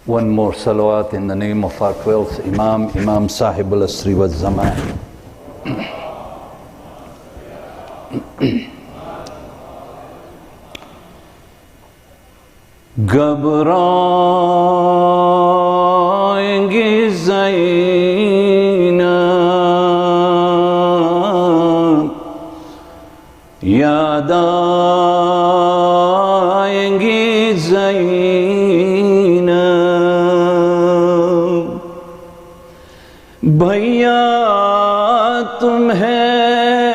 One more salawat in the name of our 12th Imam, Imam Sahib al-Asri wa Zaman. घबराएंगी Zainab, याद आएंगी ज़ैनब, भैया तुम्हें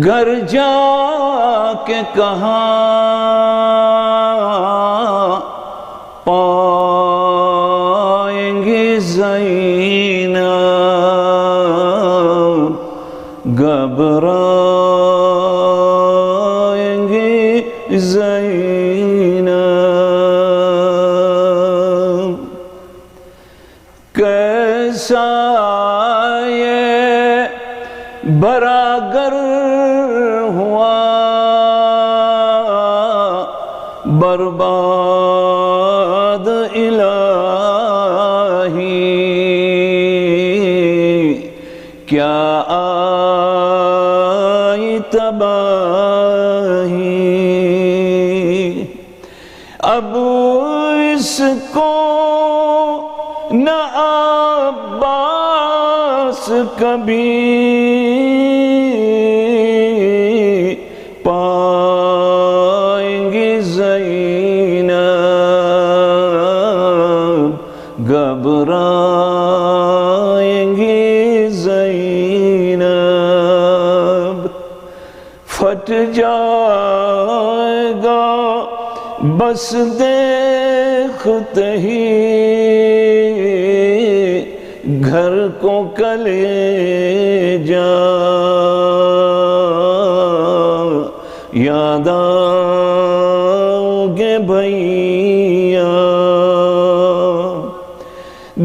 घर जाके कहाँ पाएंगे ज़ैनब, घबराएंगे ज़ैनब। कैसा ये बरागर हुआ बर्बाद इलाही, क्या आई तबाही। अब इसको न अब्बास कभी पाएंगे ज़ैनब, घबराएंगे ज़ैनब। फट जाएगा बस देखते ही घर को कलेजा, याद आओगे भैया।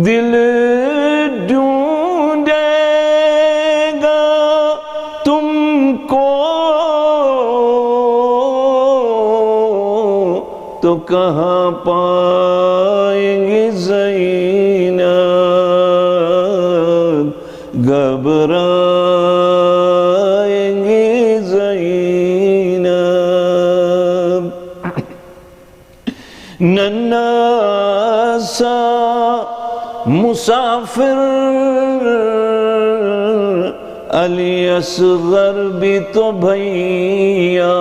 दिल ढूंढेगा तुमको तो कहाँ पाएंगे ज़ैनब, घबराएंगे ज़ैनब। नन्हा सा मुसाफिर अली असगर भी तो भैया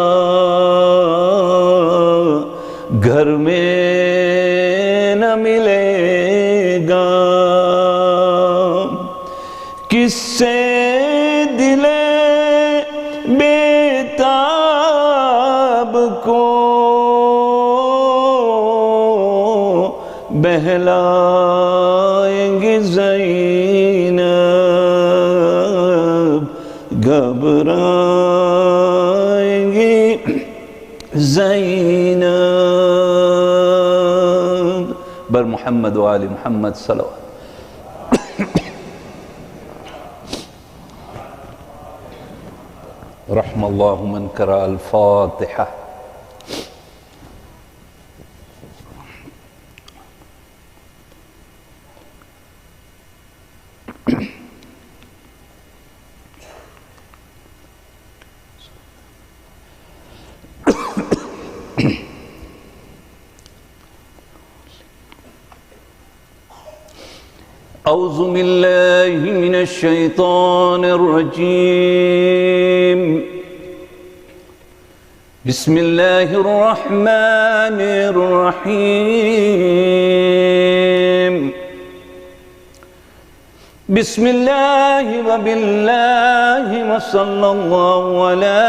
घर में न मिलेगा। किससे दिले बेताब को बहलाएंगे ज़ैनब, घबराएंगे ज़ैनब। बर मोहम्मद व आले मोहम्मद सल्लल्लाहु। रहमल्लाहु मन करा अल-फातिहा। औज़ु बिल्लाहि मिनश शैतानिर रजीम। बिस्मिल्लाहिर रहमानिर रहीम। बिस्मिल्लाहि व बिल्लाहि व सल्लल्लाहु अला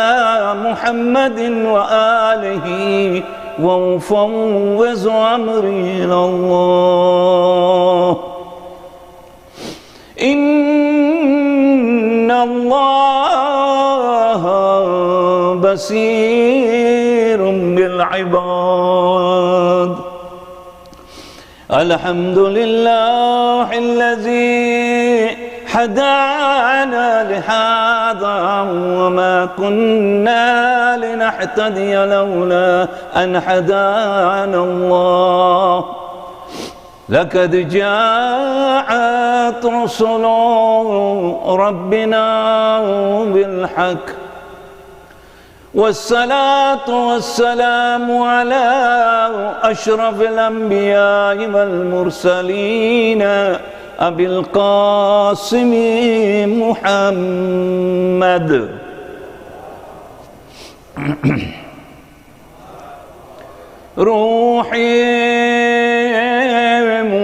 मुहम्मदिन व आलिहि व मुफव्विज़ु अम्री इलल्लाह। इन्नल्लाह बसीरुम bill इबाद। अल्हम्दुलिल्लाहिल्लज़ी हदाना लिहाज़ा Verma Kunna लिनहतदिय लौला on हदाना Allah. لقد جاءت رسل ربنا بالحق والصلاة والسلام على أشرف الأنبياء والمرسلين أبي القاسم محمد روحي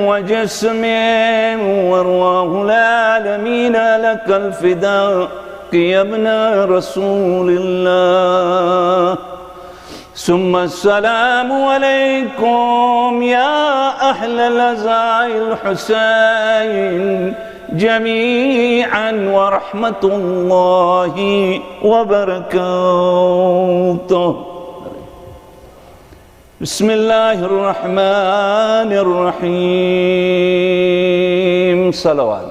وجسمي وارواح العالمين لك الفداء يا ابن رسول الله ثم السلام عليكم يا أهل الأزاء الحسين جميعا ورحمة الله وبركاته. بسم الله الرحمن الرحيم. صلوات.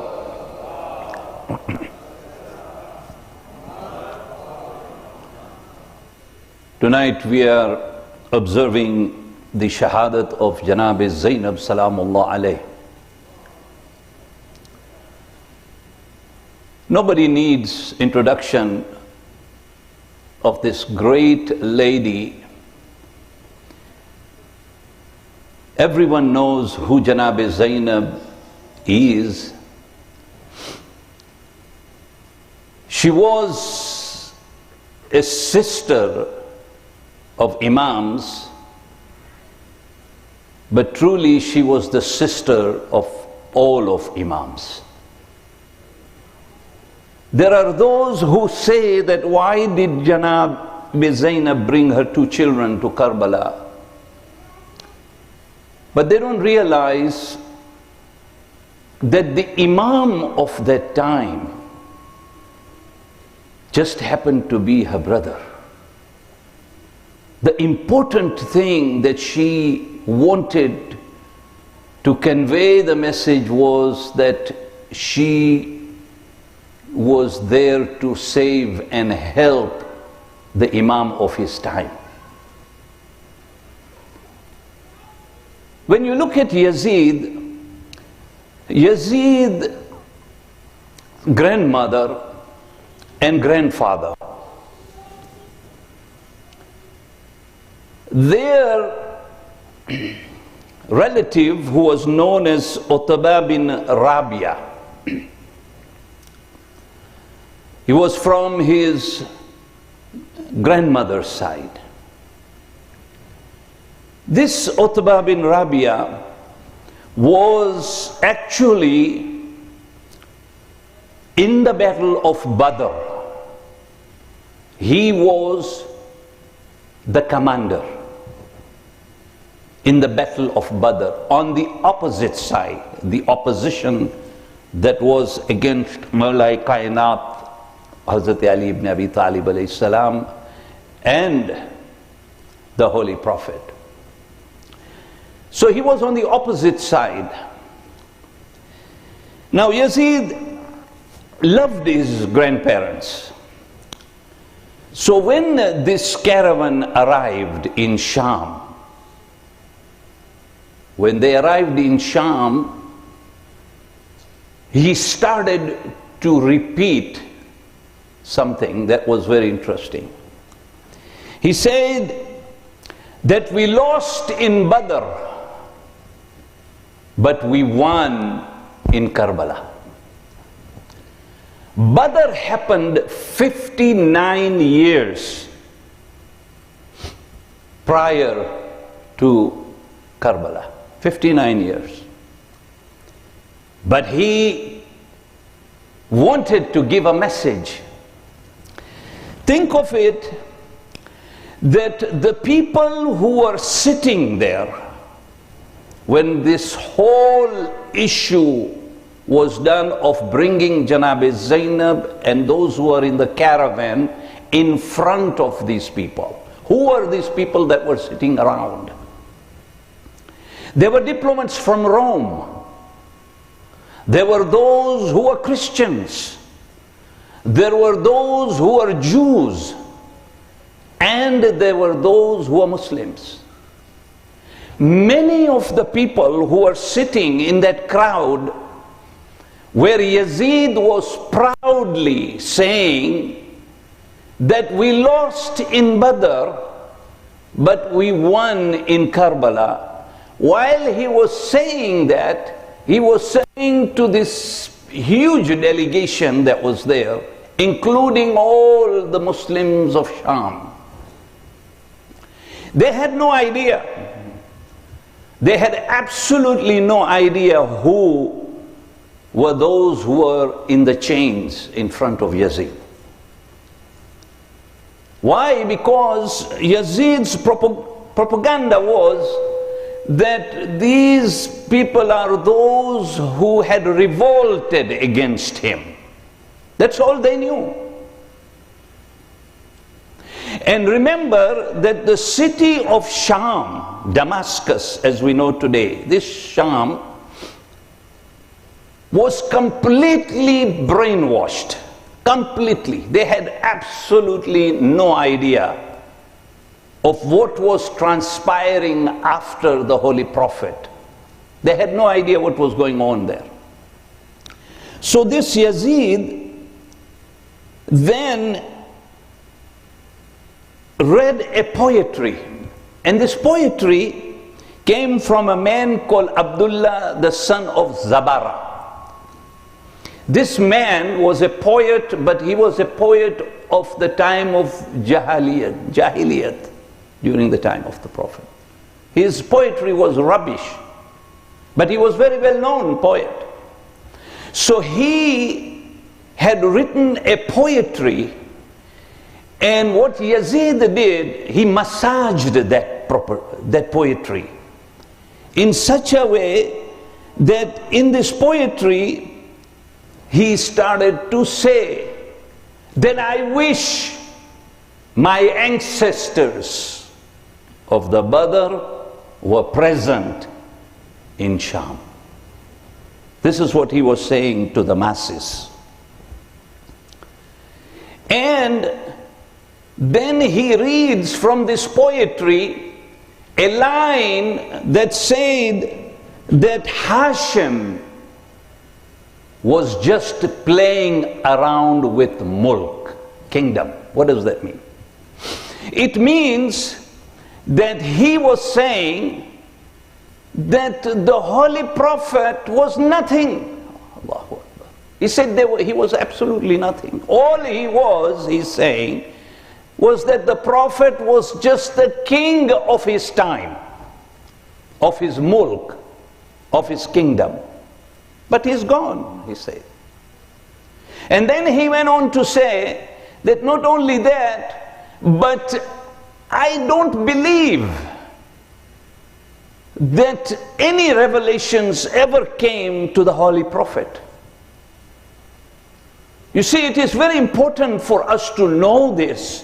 Tonight we are observing the shahadat of Janab Zainab Salamullah alayh. Nobody needs introduction of this great lady. Everyone knows who Janab Zainab is. She was a sister of Imams, but truly she was the sister of all of Imams. There are those who say that why did Janab Zainab bring her two children to Karbala? But they don't realize that the Imam of that time just happened to be her brother. The important thing that she wanted to convey the message was that she was there to save and help the Imam of his time. When you look at Yazid's grandmother and grandfather, their relative who was known as Utbah bin Rabia, he was from his grandmother's side. This Utbah bin Rabia was actually in the battle of Badr. He was the commander in the battle of Badr on the opposite side, the opposition that was against Mawlai Kainat, Hazrat Ali ibn Abi Talib alayhi salam, and the Holy Prophet. So he was on the opposite side. Now Yazid loved his grandparents. So when this caravan arrived in Sham, when they arrived in Sham, he started to repeat something that was very interesting. He said that we lost in Badr, but we won in Karbala. Badr happened 59 years prior to Karbala. 59 years. But he wanted to give a message. Think of it that the people who were sitting there when this whole issue was done of bringing Janab Zainab and those who are in the caravan in front of these people. Who were these people that were sitting around? There were diplomats from Rome. There were those who were Christians. There were those who were Jews. And there were those who were Muslims. Many of the people who were sitting in that crowd where Yazid was proudly saying that we lost in Badr, but we won in Karbala. While he was saying that, he was saying to this huge delegation that was there, including all the Muslims of Sham. They had no idea. They had absolutely no idea who were those who were in the chains in front of Yazid. Why? Because Yazid's propaganda was that these people are those who had revolted against him. That's all they knew. And remember that the city of Sham, Damascus as we know today, this Sham was completely brainwashed. Completely. They had absolutely no idea of what was transpiring after the Holy Prophet. They had no idea what was going on there. So this Yazid then read a poetry, and this poetry came from a man called Abdullah, the son of Zabara. This man was a poet, but he was a poet of the time of Jahiliyat, during the time of the Prophet. His poetry was rubbish, but he was very well known poet. So he had written a poetry, and what Yazid did, he massaged that poetry in such a way that in this poetry he started to say that I wish my ancestors of the Badr were present in Sham. This is what he was saying to the masses. And then he reads from this poetry a line that said that Hashim was just playing around with mulk, kingdom. What does that mean? It means that he was saying that the Holy Prophet was nothing. Allahu Akbar. He said he was absolutely nothing. All he was, he's saying, was that the Prophet was just the king of his time, of his mulk, of his kingdom. But he's gone, he said. And then he went on to say that not only that, but I don't believe that any revelations ever came to the Holy Prophet. You see, it is very important for us to know this,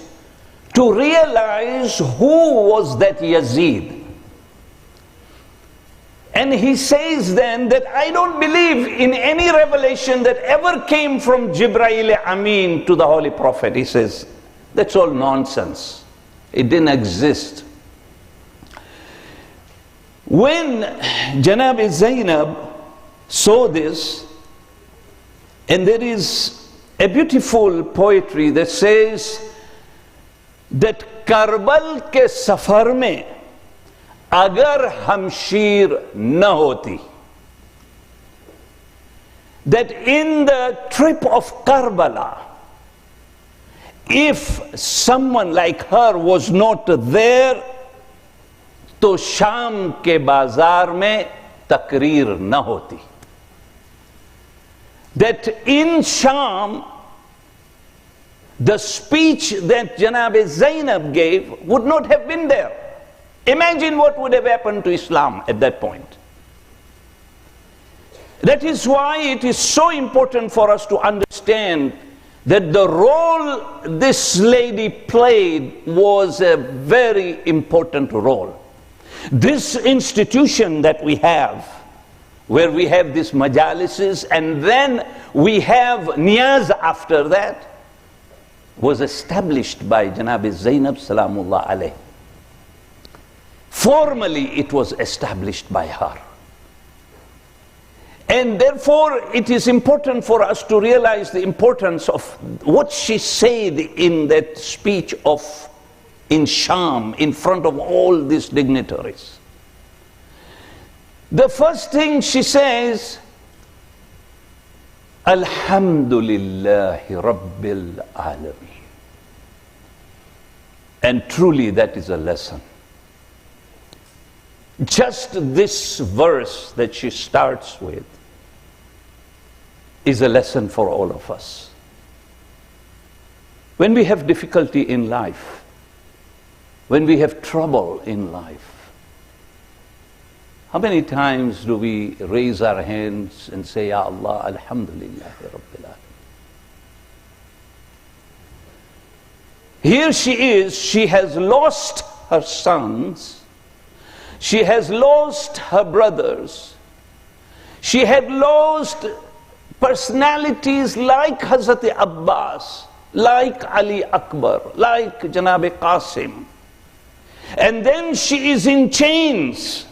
to realize who was that Yazid. And he says then that I don't believe in any revelation that ever came from Jibreel Amin to the Holy Prophet. He says, that's all nonsense. It didn't exist. When Janab Zainab saw this, and there is a beautiful poetry that says that Karbal ke safar mein agar hamshir na hoti, that in the trip of Karbala, if someone like her was not there, to Sham ke bazar mein takrir na hoti. That in Sham, the speech that Janab Zainab gave would not have been there. Imagine what would have happened to Islam at that point. That is why it is so important for us to understand that the role this lady played was a very important role. This institution that we have, where we have these majalises and then we have niyaz after that, was established by Janab Zainab Salamullah alayh. Formally, it was established by her. And therefore, it is important for us to realize the importance of what she said in that speech in Sham, in front of all these dignitaries. The first thing she says, Alhamdulillahi Rabbil Alameen. And truly that is a lesson. Just this verse that she starts with is a lesson for all of us. When we have difficulty in life, when we have trouble in life, how many times do we raise our hands and say, Ya Allah, Alhamdulillah, Rabbil Alameen. Here she is, she has lost her sons, she has lost her brothers, she had lost personalities like Hazrat Abbas, like Ali Akbar, like Janab Qasim. And then she is in chains.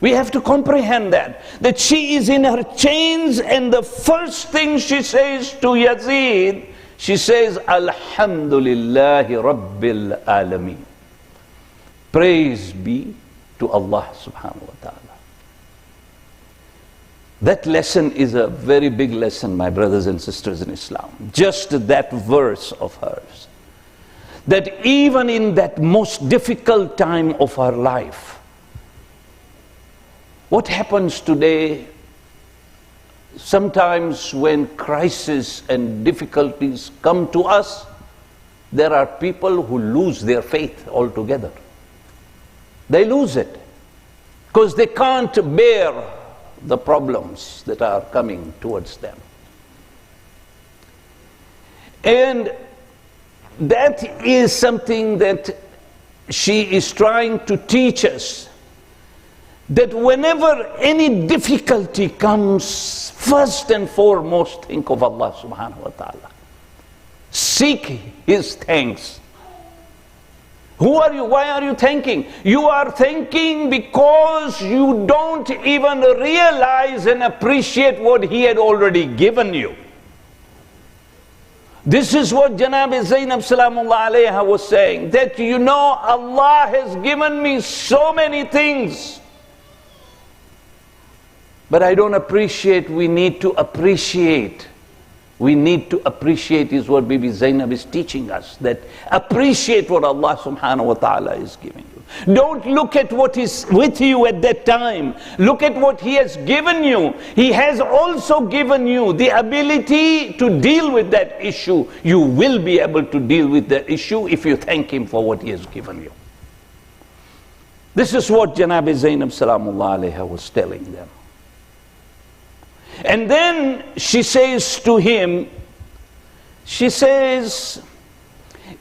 We have to comprehend that she is in her chains, and the first thing she says to Yazid, she says, Alhamdulillahi Rabbil Alameen. Praise be to Allah subhanahu wa ta'ala. That lesson is a very big lesson, my brothers and sisters in Islam. Just that verse of hers. That even in that most difficult time of her life, what happens today, sometimes when crisis and difficulties come to us, there are people who lose their faith altogether. They lose it because they can't bear the problems that are coming towards them. And that is something that she is trying to teach us, that whenever any difficulty comes, first and foremost think of Allah subhanahu wa ta'ala. Seek His thanks. Who are you? Why are you thanking? You are thanking because you don't even realize and appreciate what He had already given you. This is what Janab Zainab salamullah alayha was saying, that you know, Allah has given me so many things, but I don't appreciate. We need to appreciate. We need to appreciate is what Bibi Zainab is teaching us, that appreciate what Allah subhanahu wa ta'ala is giving you. Don't look at what is with you at that time. Look at what He has given you. He has also given you the ability to deal with that issue. You will be able to deal with that issue if you thank Him for what He has given you. This is what Janab Zainab salamullah alayha was telling them. And then she says to him, she says,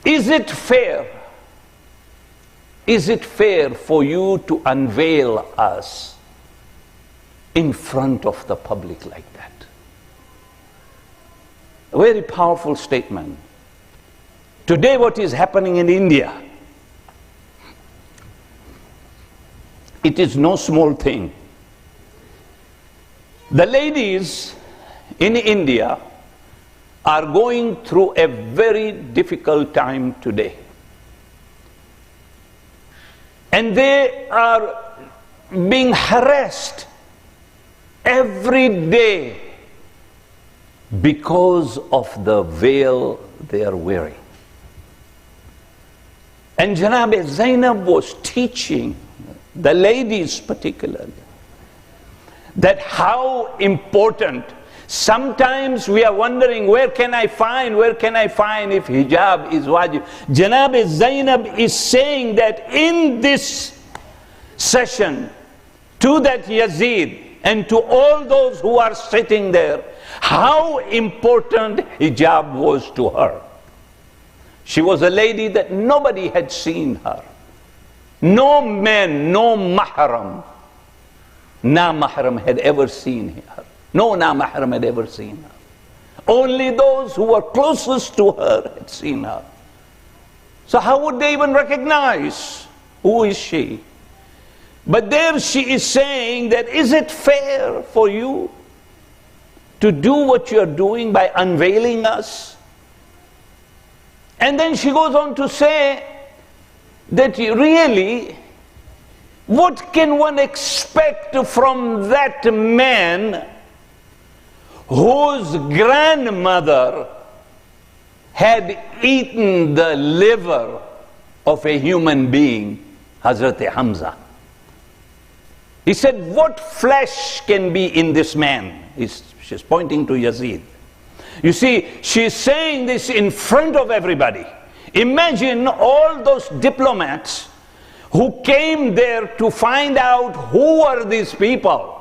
is it fair? Is it fair for you to unveil us in front of the public like that? A very powerful statement. Today what is happening in India, it is no small thing. The ladies in India are going through a very difficult time today. And they are being harassed every day because of the veil they are wearing. And Janab Zainab was teaching the ladies particularly that how important. Sometimes we are wondering, where can I find if hijab is wajib? Janab Zainab is saying that in this session, to that Yazid and to all those who are sitting there, how important hijab was to her. She was a lady that nobody had seen her. No man, no mahram. Na mahram had ever seen her. No na mahram had ever seen her. Only those who were closest to her had seen her. So how would they even recognize Who is she? But there she is saying that, is it fair for you to do what you're doing by unveiling us? And then she goes on to say that really, what can one expect from that man whose grandmother had eaten the liver of a human being, Hazrat Hamza? He said, what flesh can be in this man? She's pointing to Yazid. You see, she's saying this in front of everybody. Imagine all those diplomats who came there to find out who are these people.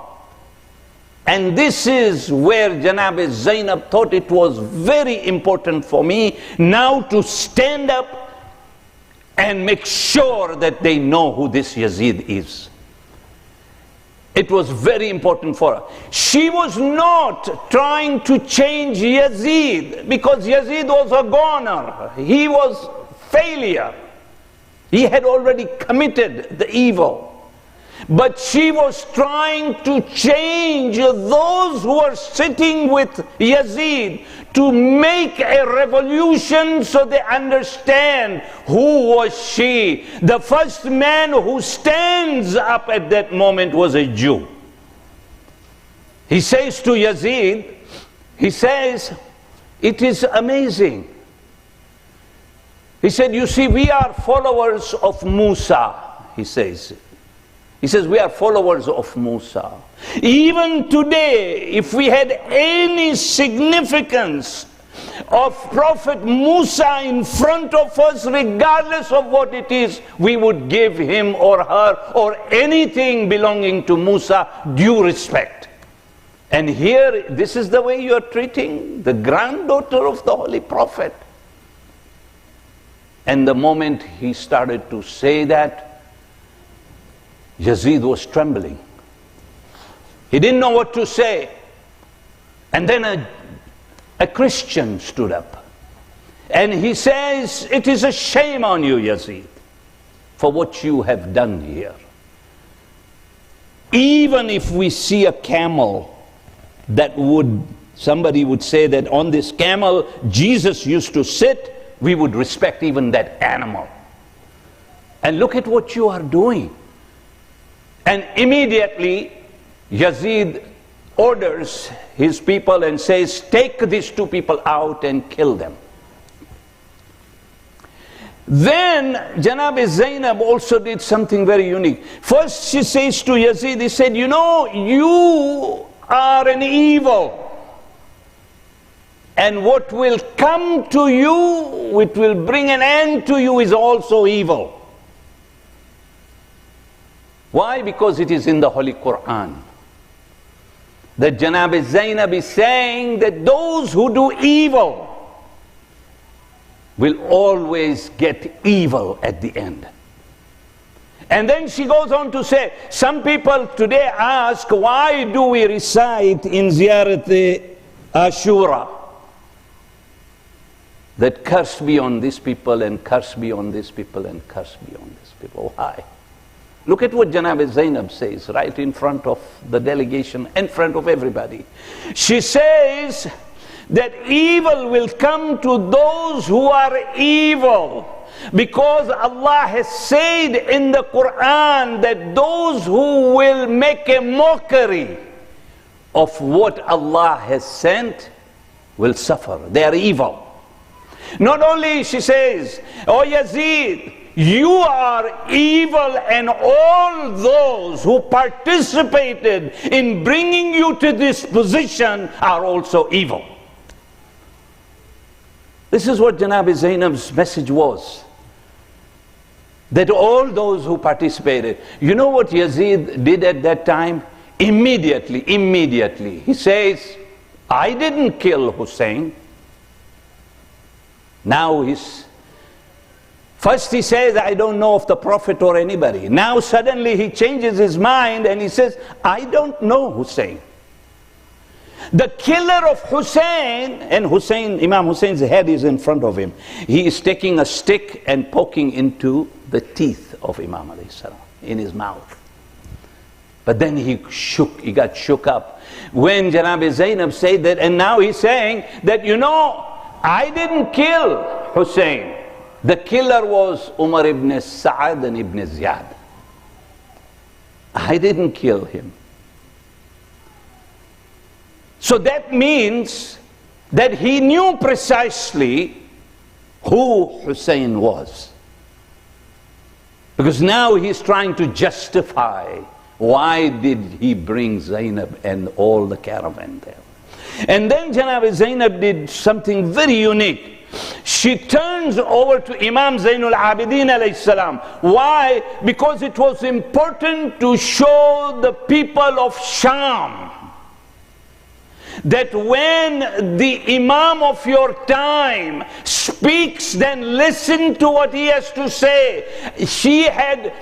And this is where Janab Zainab thought it was very important for me now to stand up and make sure that they know who this Yazid is. It was very important for her. She was not trying to change Yazid, because Yazid was a goner. He was failure. He had already committed the evil. But she was trying to change those who are sitting with Yazid, to make a revolution so they understand who was she. The first man who stands up at that moment was a Jew. He says to Yazid, he says, it is amazing. He said, you see, we are followers of Musa, he says. He says, we are followers of Musa. Even today, if we had any significance of Prophet Musa in front of us, regardless of what it is, we would give him or her or anything belonging to Musa due respect. And here, this is the way you are treating the granddaughter of the Holy Prophet. And the moment he started to say that, Yazid was trembling. He didn't know what to say. And then a Christian stood up. And he says, it is a shame on you, Yazid, for what you have done here. Even if we see a camel that somebody would say that on this camel Jesus used to sit, we would respect even that animal. And look at what you are doing. And immediately Yazid orders his people and says, take these two people out and kill them. Then Janab Zainab also did something very unique. First she says to Yazid, he said, you know, you are an evil. And what will come to you, which will bring an end to you, is also evil. Why? Because it is in the Holy Quran that Janab Zainab is saying that those who do evil will always get evil at the end. And then she goes on to say, some people today ask, why do we recite in Ziyarat Ashura that curse be on these people and curse be on these people and curse be on these people? Why? Look at what Janab Zainab says right in front of the delegation, in front of everybody. She says that evil will come to those who are evil, because Allah has said in the Quran that those who will make a mockery of what Allah has sent will suffer. They are evil. Not only, she says, oh Yazid, you are evil, and all those who participated in bringing you to this position are also evil. This is what Janab Zainab's message was. That all those who participated, you know what Yazid did at that time? Immediately, he says, I didn't kill Hussein. Now first he says, I don't know of the Prophet or anybody. Now suddenly he changes his mind and he says, I don't know Hussein. The killer of Hussein, and Imam Hussein's head is in front of him. He is taking a stick and poking into the teeth of Imam alayhi salam, in his mouth. But then he got shook up. When Janab Zainab said that, and now he's saying that, I didn't kill Hussein. The killer was Umar ibn Sa'ad and ibn Ziyad. I didn't kill him. So that means that he knew precisely who Hussein was. Because now he's trying to justify why did he bring Zainab and all the caravan there. And then Janab Zainab did something very unique. She turns over to Imam Zainul Abidin alayhi salam. Why? Because it was important to show the people of Sham that when the Imam of your time speaks, then listen to what he has to say. She had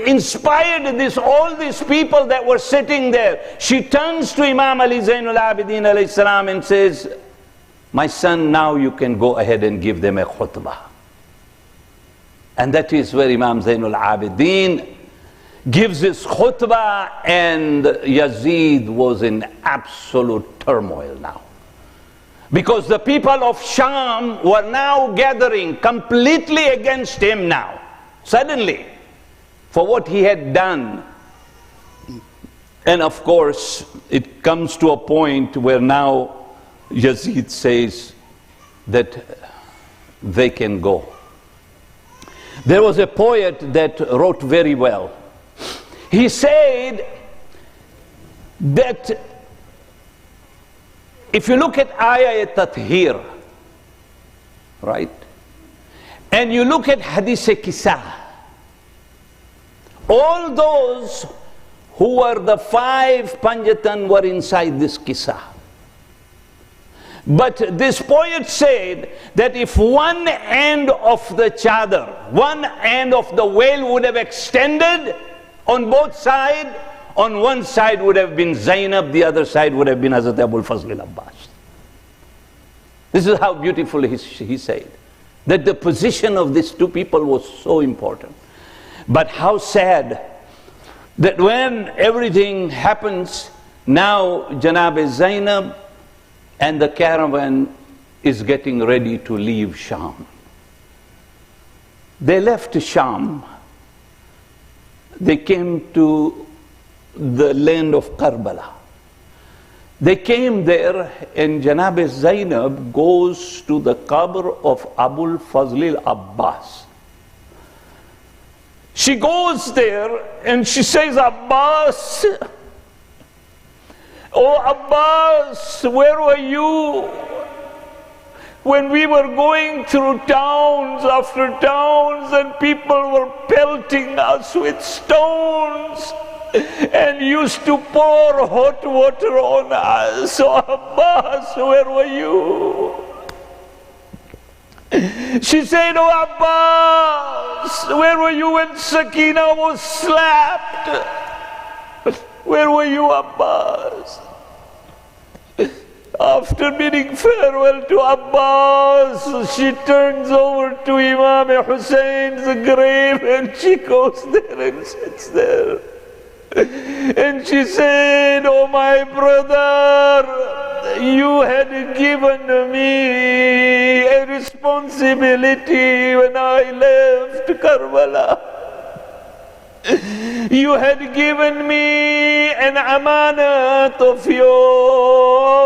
inspired all these people that were sitting there. She turns to Imam Ali Zainul Abidin alayhi salam and says, my son, now you can go ahead and give them a khutbah. And that is where Imam Zainul Abidin gives his khutbah, and Yazid was in absolute turmoil now. Because the people of Sham were now gathering completely against him now. Suddenly, for what he had done. And of course, it comes to a point where now Yazid says that they can go. There was a poet that wrote very well. He said that if you look at Ayah Tathir, right, and you look at Hadith Kisa, all those who were the 5 Panjatan were inside this Kisa. But this poet said that if one end of the chadar, one end of the veil would have extended on both sides, on one side would have been Zainab, the other side would have been Hazrat Abul Fazl al-Abbas. This is how beautifully he said, that the position of these two people was so important. But how sad that when everything happens, now Janab Zainab and the caravan is getting ready to leave Sham. They left Sham. They came to the land of Karbala. They came there, and Janab Zainab goes to the qabr of Abul Fazl al-Abbas. She goes there and she says, Abbas, oh Abbas, where were you when we were going through towns after towns and people were pelting us with stones and used to pour hot water on us? So Abbas, where were you? She said, oh Abbas, where were you when Sakina was slapped? Where were you, Abbas? After bidding farewell to Abbas, she turns over to Imam Hussein's grave and she goes there and sits there. And she said, oh my brother, you had given me a responsibility when I left Karbala. You had given me an amanat of yours,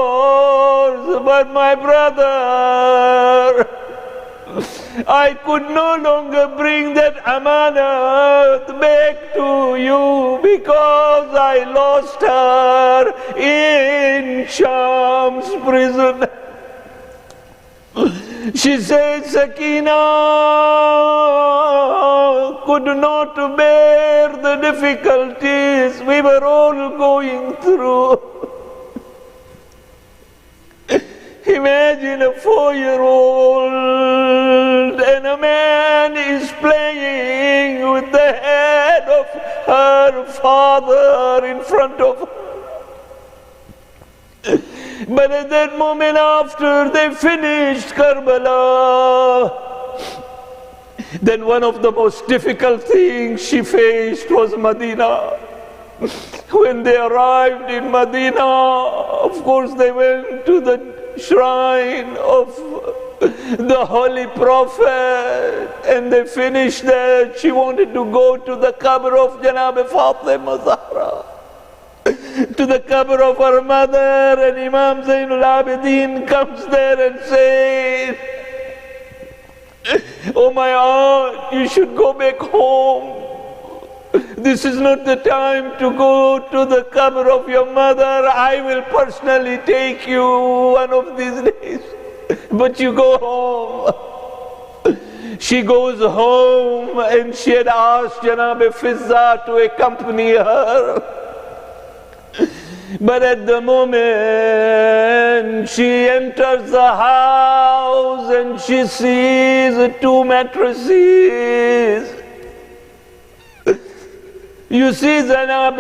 but my brother, I could no longer bring that amanat back to you because I lost her in Sham's prison. She said, Sakina could not bear the difficulties we were all going through. Imagine a 4-year-old and a man is playing with the head of her father in front of her. But at that moment after they finished Karbala, then one of the most difficult things she faced was Medina. When they arrived in Medina, of course they went to the shrine of the Holy Prophet and they finished there. She wanted to go to the qabr of Janab Fatima Zahra, to the qabr of her mother, and Imam Zainul Abidin comes there and says, "Oh my aunt, you should go back home. This is not the time to go to the qabr of your mother. I will personally take you one of these days, but you go home." She goes home and she had asked Janab Fizza to accompany her. But at the moment she enters the house and she sees 2 mattresses. You see, Zainab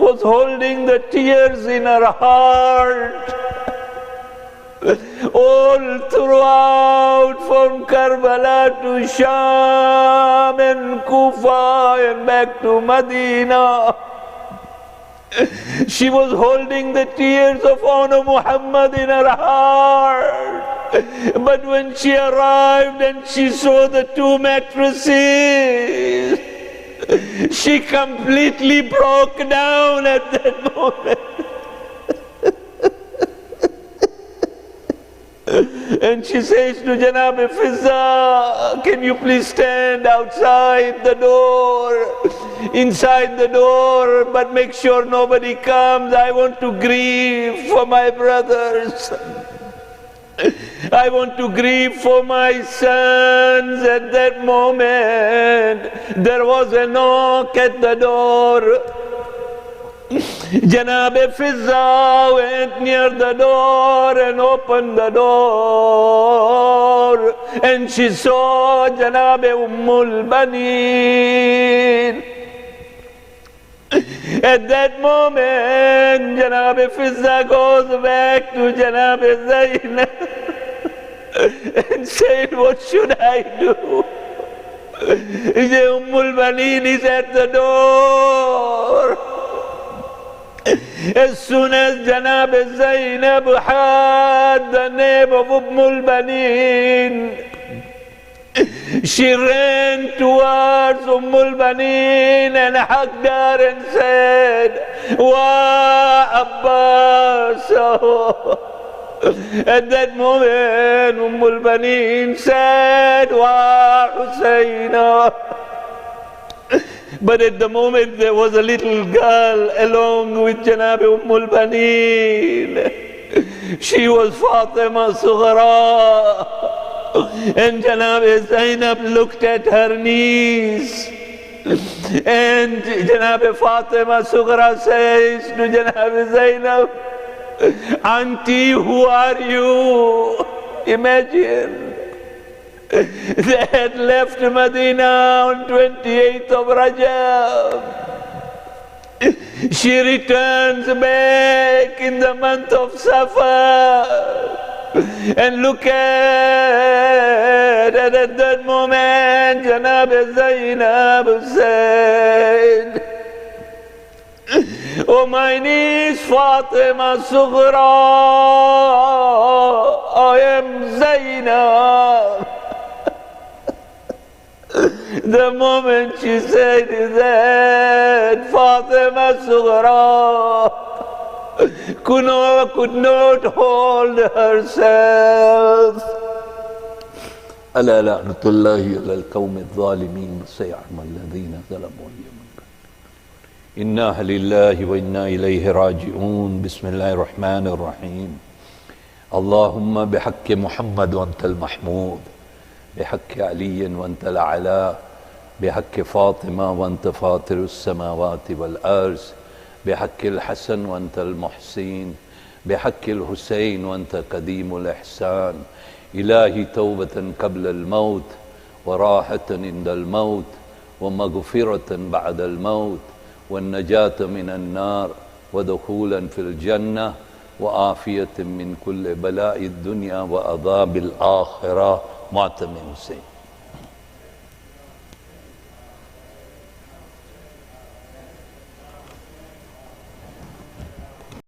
was holding the tears in her heart all throughout, from Karbala to Sham and Kufa and back to Medina. She was holding the tears of honor Muhammad in her heart. But when she arrived and she saw the 2 mattresses, she completely broke down at that moment. And she says to Janab Fizza, "Can you please stand outside the door, inside the door, but make sure nobody comes. I want to grieve for my brothers. I want to grieve for my sons." At that moment, there was a knock at the door. Janab Fizza went near the door and opened the door, and she saw Janab Ummul Banin. At that moment, Janab Fizza goes back to Janab Zainab and said, "What should I do?" He said, "Ummul Banin is at the door." As soon as Janab Zainab had the name of Ummul Banin, she ran towards Ummul Banin and hugged her and said, "Wa Abbas." At that moment, Ummul Banin said, "Wa Hussein." But at the moment there was a little girl along with Janab Ummul Banin. She was Fatima Sughra. And Janab Zainab looked at her niece. And Janab Fatima Sughra says to Janab Zainab, "Auntie, who are you?" Imagine. They had left Medina on 28th of Rajab. She returns back in the month of Safar. And look at that moment, Janab Zainab said, "Oh, my niece Fatima Sughra, I am Zainab." The moment she said that, Fatima Sughra could not hold herself. ألا لعنة الله على القوم الظالمين سيعلم الذين ظلموا اليوم. إنا لله وإنا إليه راجعون. بسم الله الرحمن الرحيم. اللهم بحق محمد وأنت المحمود، بحق علي وأنت الأعلى، بحق فاطمة وأنت فاطر السماوات والأرض، بحق الحسن وأنت المحسين، بحق الحسين وأنت قديم الإحسان. إلهي توبة قبل الموت، وراحة عند الموت، ومغفرة بعد الموت، والنجاة من النار، ودخولا في الجنة، وعافية من كل بلاء الدنيا وعذاب الآخرة. मातम हुसैन।